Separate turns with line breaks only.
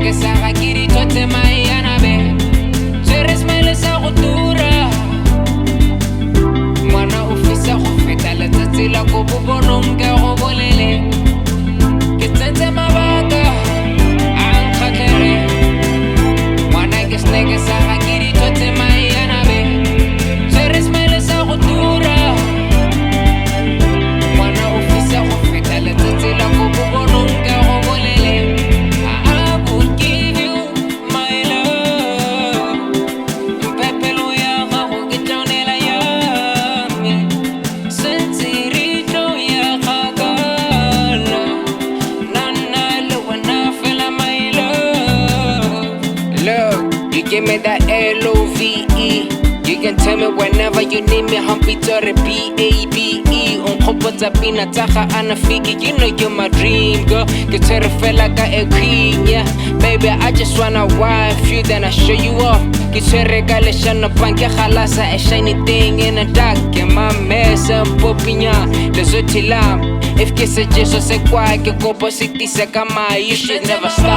snake sa ga Kiddyttot mai anabe Tsere smile sa go tura Mwana o fisa go feta letsatsi la go bonong ke go bolele Ke tsentse mabaka a nkgatlhere Mwana ke snake sa ga Kiddyttot mai anabe Tsere smile sa go tura Mwana o fisa go feta letsatsi la go bonong ke go bolele You give me that L-O-V-E You can tell me whenever you need me Humpy to the B-A-B-E On khopotsa pina tsaga anafiki You know you're my dream girl Ke tshwere fela ka a queen yeah Baby I just wanna wife you Then I show you off Ke tshwere ka leshano panke khalasa A shiny thing in the dark Ke my mess and popinya Lezo tilam If ke se jeso se kwa Ke kopo sitise kama You should never stop